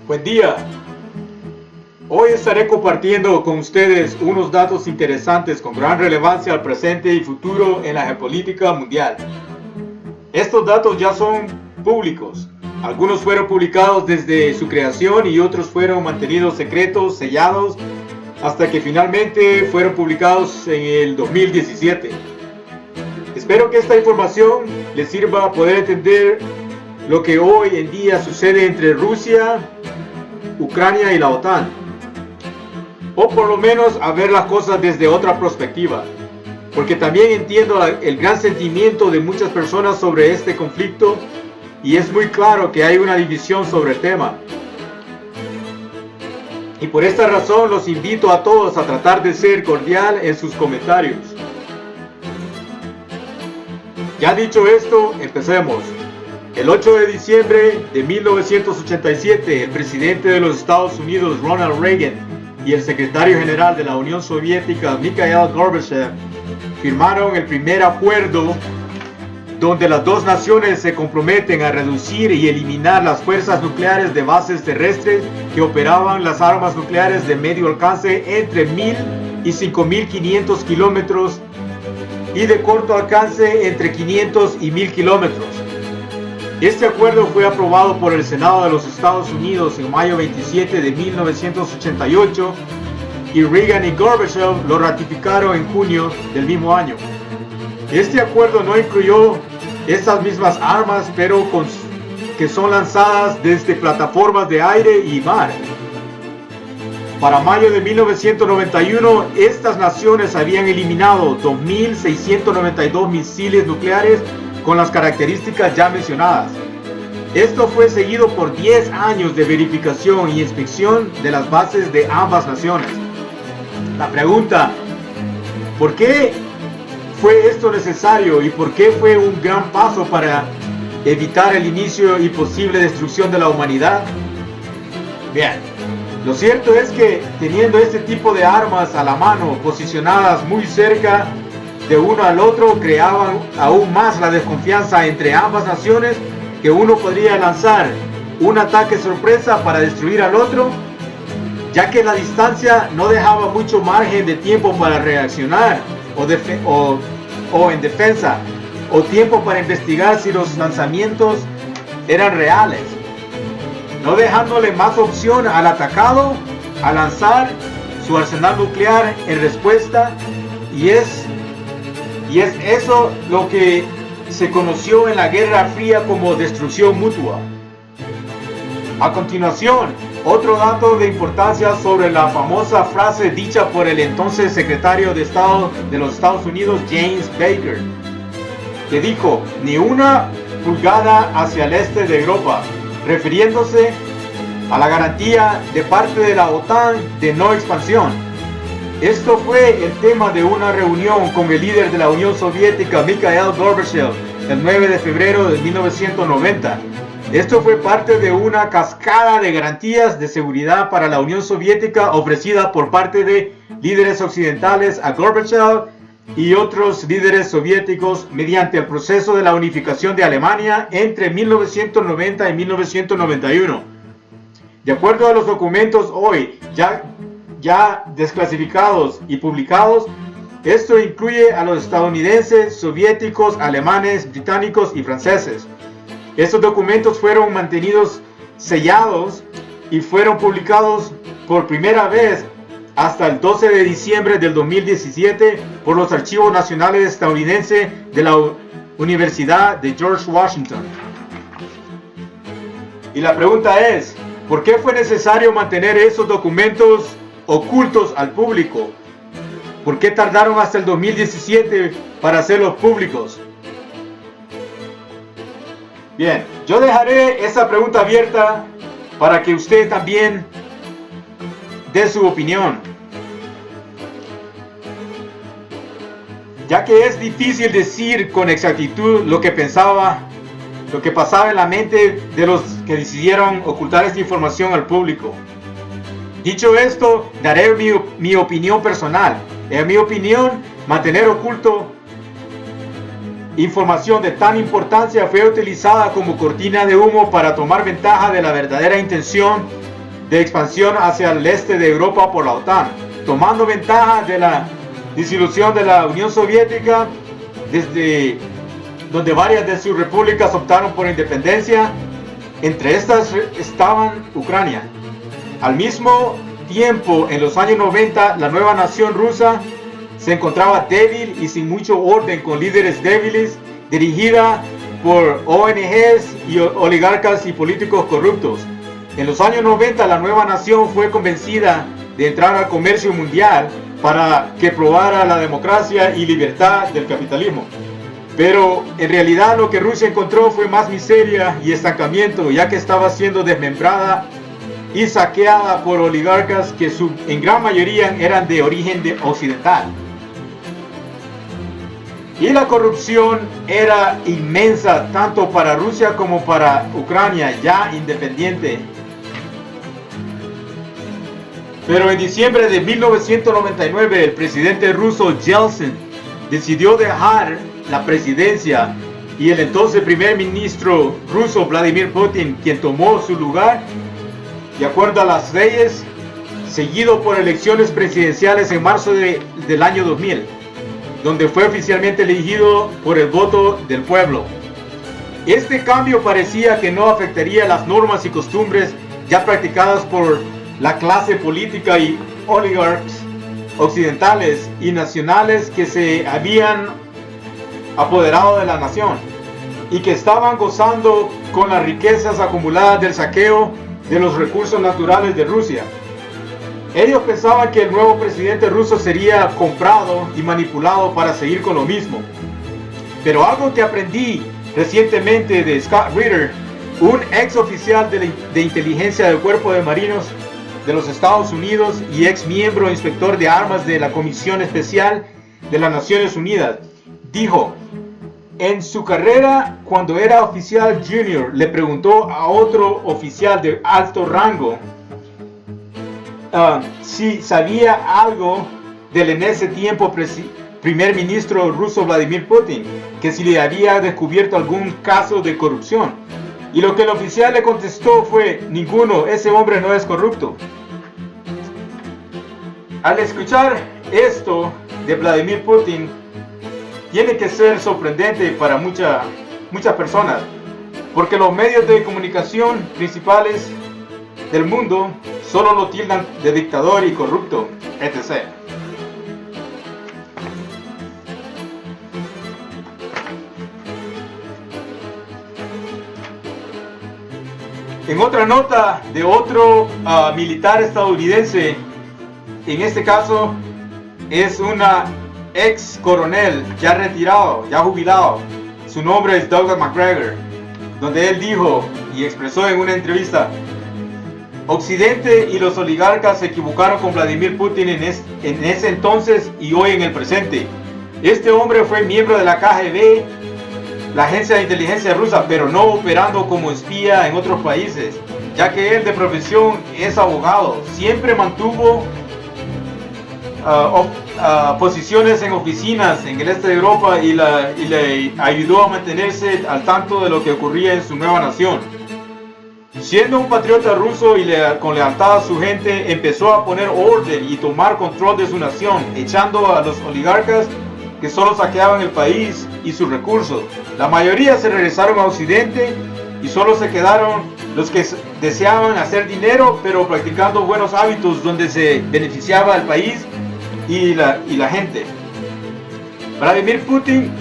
Buen día. Hoy estaré compartiendo con ustedes unos datos interesantes con gran relevancia al presente y futuro en la geopolítica mundial. Estos datos ya son públicos. Algunos fueron publicados desde su creación y otros fueron mantenidos secretos, sellados, hasta que finalmente fueron publicados en el 2017. Espero que esta información les sirva a poder entender lo que hoy en día sucede entre Rusia, Ucrania y la OTAN, o por lo menos a ver las cosas desde otra perspectiva, porque también entiendo el gran sentimiento de muchas personas sobre este conflicto y es muy claro que hay una división sobre el tema. Y por esta razón los invito a todos a tratar de ser cordial en sus comentarios. Ya dicho esto, empecemos. El 8 de diciembre de 1987, el presidente de los Estados Unidos, Ronald Reagan, y el secretario general de la Unión Soviética, Mikhail Gorbachev, firmaron el primer acuerdo donde las dos naciones se comprometen a reducir y eliminar las fuerzas nucleares de bases terrestres que operaban las armas nucleares de medio alcance entre 1000 y 5500 kilómetros y de corto alcance entre 500 y 1000 kilómetros. Este acuerdo fue aprobado por el Senado de los Estados Unidos en mayo 27 de 1988 y Reagan y Gorbachev lo ratificaron en junio del mismo año. Este acuerdo no incluyó estas mismas armas, pero que son lanzadas desde plataformas de aire y mar. Para mayo de 1991, estas naciones habían eliminado 2.692 misiles nucleares con las características ya mencionadas. Esto fue seguido por 10 años de verificación y inspección de las bases de ambas naciones. La pregunta, ¿por qué fue esto necesario y por qué fue un gran paso para evitar el inicio y posible destrucción de la humanidad? Bien, lo cierto es que teniendo este tipo de armas a la mano, posicionadas muy cerca de uno al otro, creaban aún más la desconfianza entre ambas naciones, que uno podría lanzar un ataque sorpresa para destruir al otro, ya que la distancia no dejaba mucho margen de tiempo para reaccionar o en defensa, o tiempo para investigar si los lanzamientos eran reales, no dejándole más opción al atacado a lanzar su arsenal nuclear en respuesta, y es eso lo que se conoció en la Guerra Fría como destrucción mutua. A continuación, otro dato de importancia sobre la famosa frase dicha por el entonces secretario de Estado de los Estados Unidos, James Baker, que dijo: ni una pulgada hacia el este de Europa, refiriéndose a la garantía de parte de la OTAN de no expansión. Esto fue el tema de una reunión con el líder de la Unión Soviética, Mikhail Gorbachev, el 9 de febrero de 1990. Esto fue parte de una cascada de garantías de seguridad para la Unión Soviética ofrecida por parte de líderes occidentales a Gorbachev y otros líderes soviéticos mediante el proceso de la unificación de Alemania entre 1990 y 1991. De acuerdo a los documentos hoy ya desclasificados y publicados, esto incluye a los estadounidenses, soviéticos, alemanes, británicos y franceses. Estos documentos fueron mantenidos sellados y fueron publicados por primera vez hasta el 12 de diciembre del 2017 por los Archivos Nacionales Estadounidenses de la Universidad de George Washington. Y la pregunta es, ¿por qué fue necesario mantener esos documentos ocultos al público? ¿Por qué tardaron hasta el 2017 para hacerlos públicos? Bien, yo dejaré esa pregunta abierta para que usted también dé su opinión, ya que es difícil decir con exactitud lo que pasaba en la mente de los que decidieron ocultar esta información al público. Dicho esto, daré mi opinión personal. En mi opinión, mantener oculto información de tan importancia fue utilizada como cortina de humo para tomar ventaja de la verdadera intención de expansión hacia el este de Europa por la OTAN, tomando ventaja de la disolución de la Unión Soviética, desde donde varias de sus repúblicas optaron por independencia. Entre estas estaban Ucrania. Al mismo tiempo, en los años 90, la nueva nación rusa se encontraba débil y sin mucho orden, con líderes débiles, dirigida por ONGs y oligarcas y políticos corruptos. En los años 90, la nueva nación fue convencida de entrar al comercio mundial para que probara la democracia y libertad del capitalismo. Pero en realidad lo que Rusia encontró fue más miseria y estancamiento, ya que estaba siendo desmembrada y saqueada por oligarcas que en gran mayoría eran de origen occidental. Y la corrupción era inmensa tanto para Rusia como para Ucrania, ya independiente. Pero en diciembre de 1999, el presidente ruso Yeltsin decidió dejar la presidencia y el entonces primer ministro ruso Vladimir Putin, quien tomó su lugar de acuerdo a las leyes, seguido por elecciones presidenciales en marzo del año 2000, donde fue oficialmente elegido por el voto del pueblo. Este cambio parecía que no afectaría las normas y costumbres ya practicadas por la clase política y oligarcas occidentales y nacionales que se habían apoderado de la nación y que estaban gozando con las riquezas acumuladas del saqueo de los recursos naturales de Rusia. Ellos pensaban que el nuevo presidente ruso sería comprado y manipulado para seguir con lo mismo. Pero algo que aprendí recientemente de Scott Ritter, un ex oficial de inteligencia del Cuerpo de Marinos de los Estados Unidos y ex miembro inspector de armas de la Comisión Especial de las Naciones Unidas, dijo: en su carrera, cuando era oficial junior, le preguntó a otro oficial de alto rango si sabía algo del en ese tiempo primer ministro ruso Vladimir Putin, que si le había descubierto algún caso de corrupción. Y lo que el oficial le contestó fue: ninguno, ese hombre no es corrupto. Al escuchar esto de Vladimir Putin, tiene que ser sorprendente para muchas personas, porque los medios de comunicación principales del mundo solo lo tildan de dictador y corrupto, etc. En otra nota de otro militar estadounidense, en este caso es una ex coronel ya retirado, ya jubilado, su nombre es Douglas McGregor, donde él dijo y expresó en una entrevista: Occidente y los oligarcas se equivocaron con Vladimir Putin en ese entonces y hoy en el presente. Este hombre fue miembro de la KGB, la agencia de inteligencia rusa, pero no operando como espía en otros países, ya que él de profesión es abogado. Siempre mantuvo posiciones en oficinas en el este de Europa y le ayudó a mantenerse al tanto de lo que ocurría en su nueva nación. Siendo un patriota ruso y con lealtad a su gente, empezó a poner orden y tomar control de su nación, echando a los oligarcas que solo saqueaban el país y sus recursos. La mayoría se regresaron a Occidente y solo se quedaron los que deseaban hacer dinero, pero practicando buenos hábitos donde se beneficiaba al país y la gente. Vladimir Putin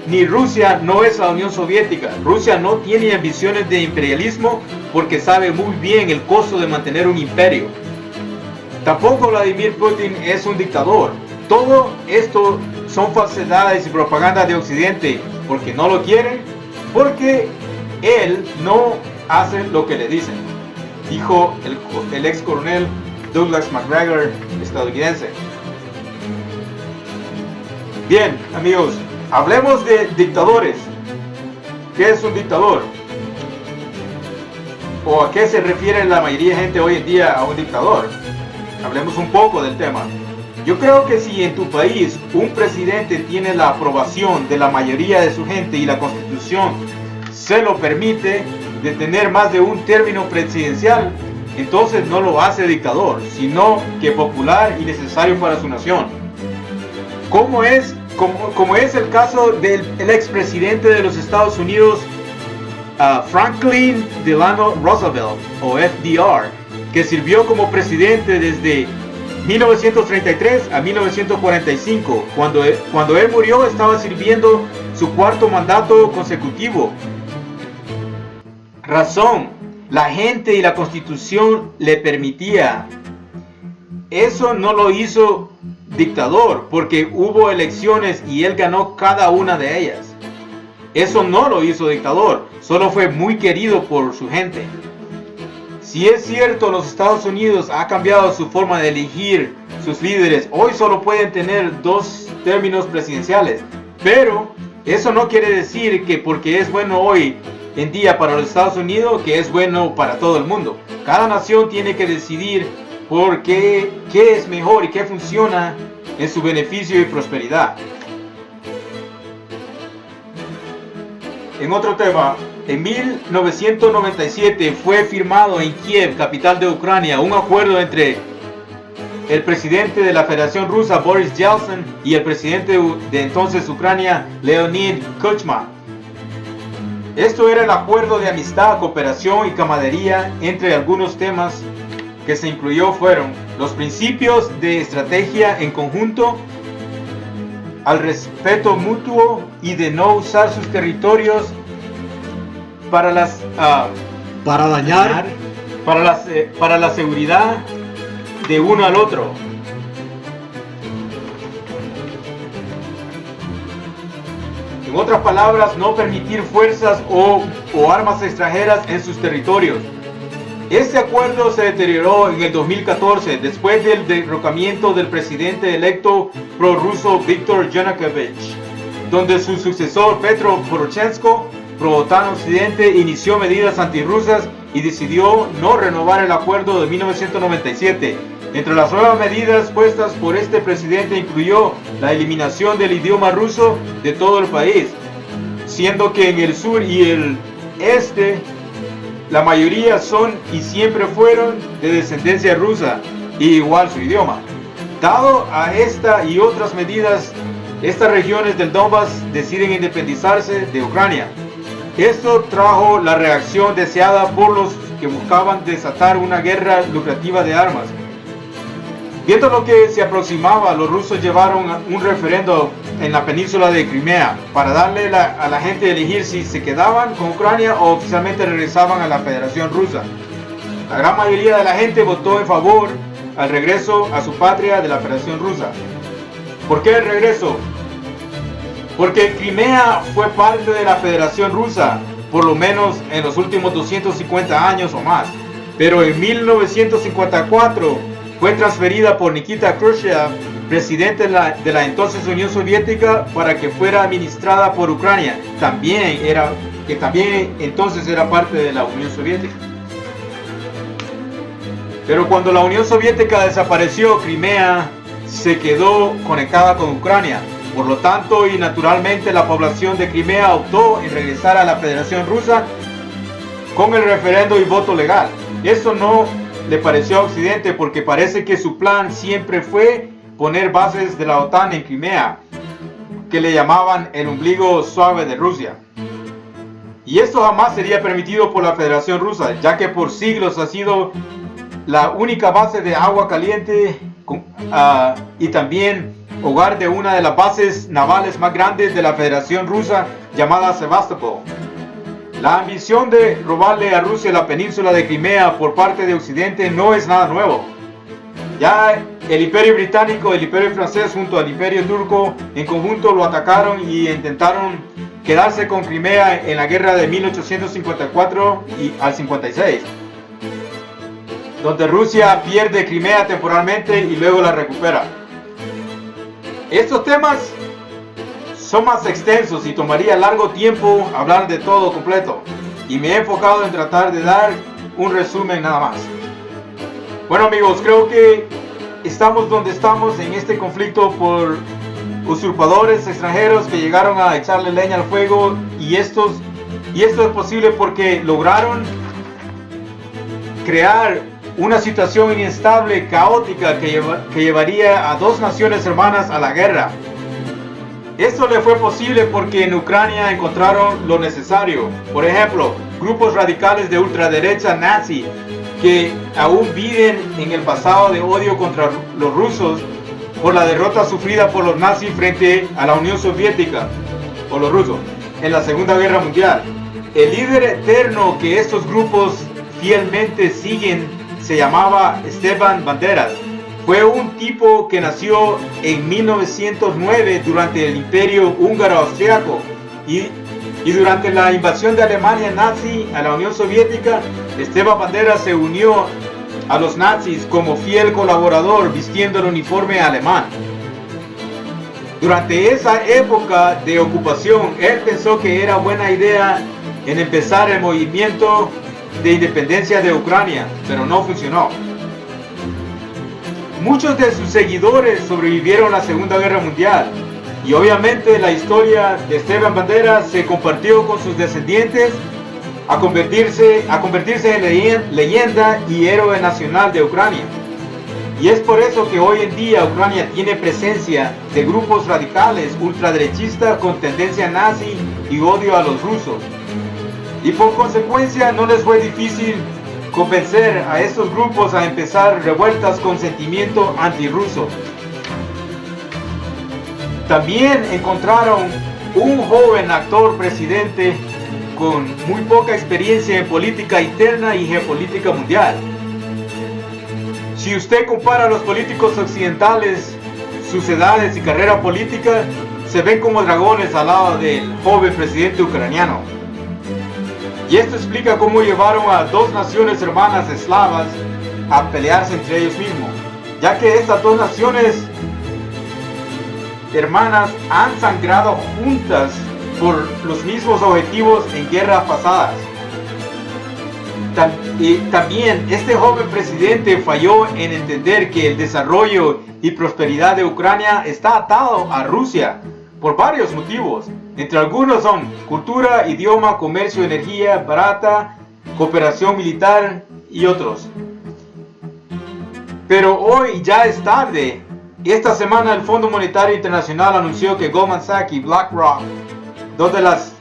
ni Rusia no es la Unión Soviética. Rusia no tiene ambiciones de imperialismo porque sabe muy bien el costo de mantener un imperio. Tampoco Vladimir Putin es un dictador. Todo esto son falsedades y propaganda de Occidente, porque no lo quieren, porque él no hace lo que le dicen, dijo el ex coronel Douglas McGregor, estadounidense. Bien, amigos, hablemos de dictadores. ¿Qué es un dictador? ¿O a qué se refiere la mayoría de gente hoy en día a un dictador? Hablemos un poco del tema. Yo creo que si en tu país un presidente tiene la aprobación de la mayoría de su gente y la Constitución se lo permite de tener más de un término presidencial, entonces no lo hace dictador, sino que popular y necesario para su nación. Como es el caso del expresidente de los Estados Unidos, Franklin Delano Roosevelt, o FDR, que sirvió como presidente desde 1933 a 1945. Cuando él murió, estaba sirviendo su cuarto mandato consecutivo. Razón: la gente y la Constitución le permitía. Eso no lo hizo dictador, porque hubo elecciones y él ganó cada una de ellas. Eso no lo hizo dictador, solo fue muy querido por su gente. Si es cierto, los Estados Unidos ha cambiado su forma de elegir sus líderes. Hoy solo pueden tener 2 términos presidenciales. Pero eso no quiere decir que porque es bueno hoy en día para los Estados Unidos, que es bueno para todo el mundo. Cada nación tiene que decidir por qué es mejor y qué funciona en su beneficio y prosperidad. En otro tema, en 1997 fue firmado en Kiev, capital de Ucrania, un acuerdo entre el presidente de la Federación Rusa, Boris Yeltsin, y el presidente de entonces Ucrania, Leonid Kuchma. Esto era el acuerdo de amistad, cooperación y camaradería. Entre algunos temas que se incluyó fueron los principios de estrategia en conjunto, al respeto mutuo y de no usar sus territorios para la seguridad de uno al otro. En otras palabras, no permitir fuerzas o armas extranjeras en sus territorios. Este acuerdo se deterioró en el 2014 después del derrocamiento del presidente electo prorruso Viktor Yanukovych, donde su sucesor Petro Poroshenko, pro-OTAN Occidente, inició medidas antirrusas y decidió no renovar el acuerdo de 1997. Entre las nuevas medidas puestas por este presidente incluyó la eliminación del idioma ruso de todo el país, siendo que en el sur y el este la mayoría son y siempre fueron de descendencia rusa, y igual su idioma. Dado a esta y otras medidas, estas regiones del Donbass deciden independizarse de Ucrania. Esto trajo la reacción deseada por los que buscaban desatar una guerra lucrativa de armas. Viendo lo que se aproximaba, los rusos llevaron un referendo en la península de Crimea para darle a la gente a elegir si se quedaban con Ucrania o oficialmente regresaban a la Federación Rusa. La gran mayoría de la gente votó en favor al regreso a su patria de la Federación Rusa. ¿Por qué el regreso? Porque Crimea fue parte de la Federación Rusa, por lo menos en los últimos 250 años o más. Pero en 1954 fue transferida por Nikita Khrushchev, presidente de la entonces Unión Soviética, para que fuera administrada por Ucrania, que también entonces era parte de la Unión Soviética. Pero cuando la Unión Soviética desapareció, Crimea se quedó conectada con Ucrania. Por lo tanto, y naturalmente, la población de Crimea optó en regresar a la Federación Rusa con el referendo y voto legal. Esto no le pareció a Occidente, porque parece que su plan siempre fue poner bases de la OTAN en Crimea, que le llamaban el ombligo suave de Rusia. Y esto jamás sería permitido por la Federación Rusa, ya que por siglos ha sido la única base de agua caliente y también hogar de una de las bases navales más grandes de la Federación Rusa, llamada Sebastopol. La ambición de robarle a Rusia la península de Crimea por parte de Occidente no es nada nuevo. Ya el Imperio Británico, el Imperio Francés junto al Imperio Turco en conjunto lo atacaron y intentaron quedarse con Crimea en la guerra de 1854 al 56, donde Rusia pierde Crimea temporalmente y luego la recupera. Estos temas son más extensos y tomaría largo tiempo hablar de todo completo, y me he enfocado en tratar de dar un resumen nada más. Bueno amigos, creo que estamos donde estamos en este conflicto por usurpadores extranjeros que llegaron a echarle leña al fuego, y esto es posible porque lograron crear una situación inestable, caótica, que llevaría a dos naciones hermanas a la guerra. Esto le fue posible porque en Ucrania encontraron lo necesario. Por ejemplo, grupos radicales de ultraderecha nazi que aún viven en el pasado de odio contra los rusos por la derrota sufrida por los nazis frente a la Unión Soviética o los rusos en la Segunda Guerra Mundial. El líder eterno que estos grupos fielmente siguen se llamaba Stepan Banderas. Fue un tipo que nació en 1909 durante el Imperio Húngaro-Austriaco y durante la invasión de Alemania nazi a la Unión Soviética. Stepan Banderas se unió a los nazis como fiel colaborador vistiendo el uniforme alemán. Durante esa época de ocupación, él pensó que era buena idea en empezar el movimiento de independencia de Ucrania, pero no funcionó. Muchos de sus seguidores sobrevivieron a la Segunda Guerra Mundial y obviamente la historia de Stepan Banderas se compartió con sus descendientes a convertirse en leyenda y héroe nacional de Ucrania. Y es por eso que hoy en día Ucrania tiene presencia de grupos radicales ultraderechistas con tendencia nazi y odio a los rusos. Y por consecuencia no les fue difícil convencer a estos grupos a empezar revueltas con sentimiento antirruso. También encontraron un joven actor presidente con muy poca experiencia en política interna y geopolítica mundial. Si usted compara los políticos occidentales, sus edades y carrera política, se ven como dragones al lado del joven presidente ucraniano. Y esto explica cómo llevaron a dos naciones hermanas eslavas a pelearse entre ellos mismos, ya que estas dos naciones hermanas han sangrado juntas por los mismos objetivos en guerras pasadas. Y también este joven presidente falló en entender que el desarrollo y prosperidad de Ucrania está atado a Rusia por varios motivos. Entre algunos son cultura, idioma, comercio, energía barata, cooperación militar y otros. Pero hoy ya es tarde. Esta semana el Fondo Monetario Internacional anunció que Goldman Sachs y BlackRock, dos de las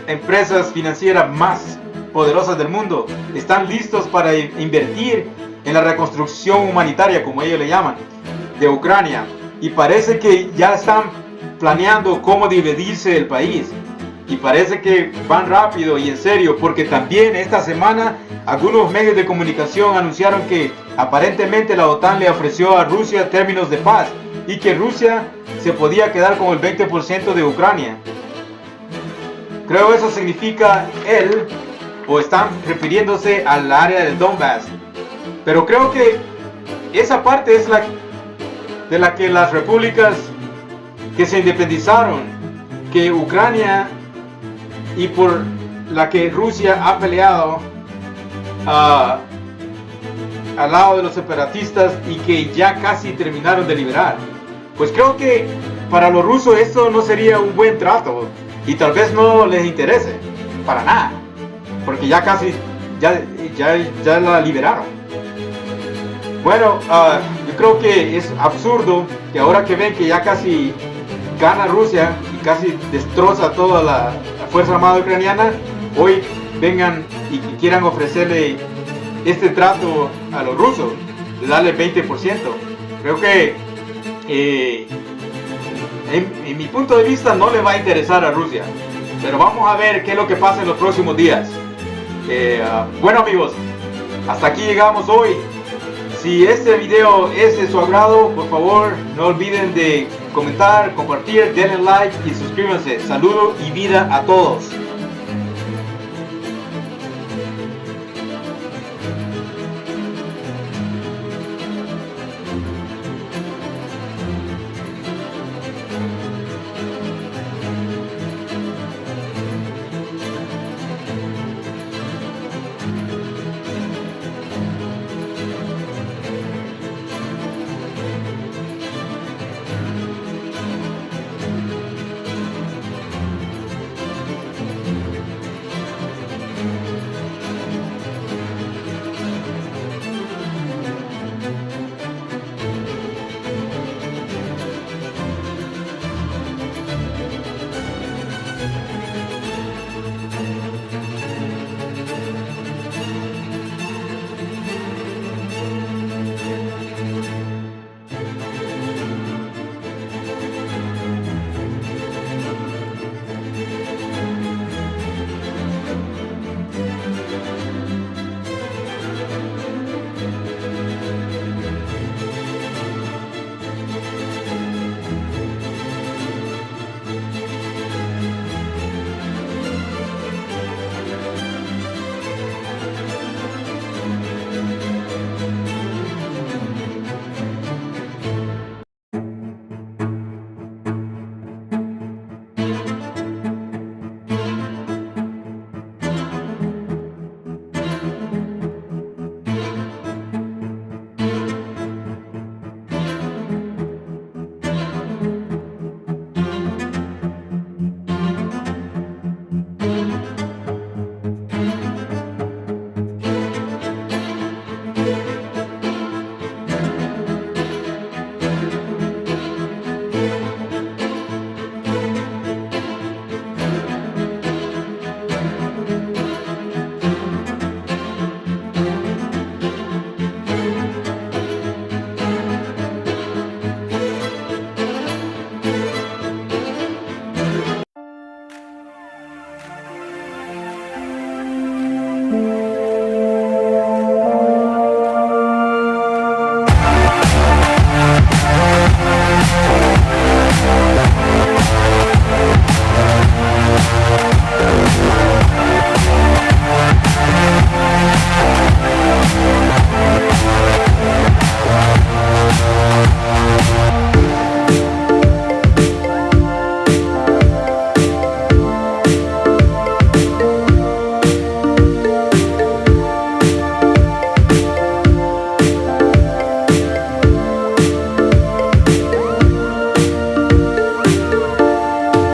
empresas financieras más poderosas del mundo, están listos para invertir en la reconstrucción humanitaria, como ellos le llaman, de Ucrania. Y parece que ya están planeando cómo dividirse el país. Y parece que van rápido y en serio, porque también esta semana algunos medios de comunicación anunciaron que aparentemente la OTAN le ofreció a Rusia términos de paz y que Rusia se podía quedar con el 20% de Ucrania. Creo eso significa o están refiriéndose al área del Donbass. Pero creo que esa parte es de la que las repúblicas que se independizaron, que Ucrania y por la que Rusia ha peleado al lado de los separatistas y que ya casi terminaron de liberar. Pues creo que para los rusos esto no sería un buen trato y tal vez no les interese para nada, porque ya casi ya la liberaron. Bueno, yo creo que es absurdo que ahora que ven que ya casi gana Rusia y casi destroza toda la Fuerza Armada Ucraniana, hoy vengan y quieran ofrecerle este trato a los rusos, de darle 20%. Creo que en mi punto de vista no le va a interesar a Rusia, pero vamos a ver qué es lo que pasa en los próximos días. Bueno amigos, hasta aquí llegamos hoy. Si este video es de su agrado, por favor no olviden de comentar, compartir, denle like y suscríbanse. Saludos y vida a todos.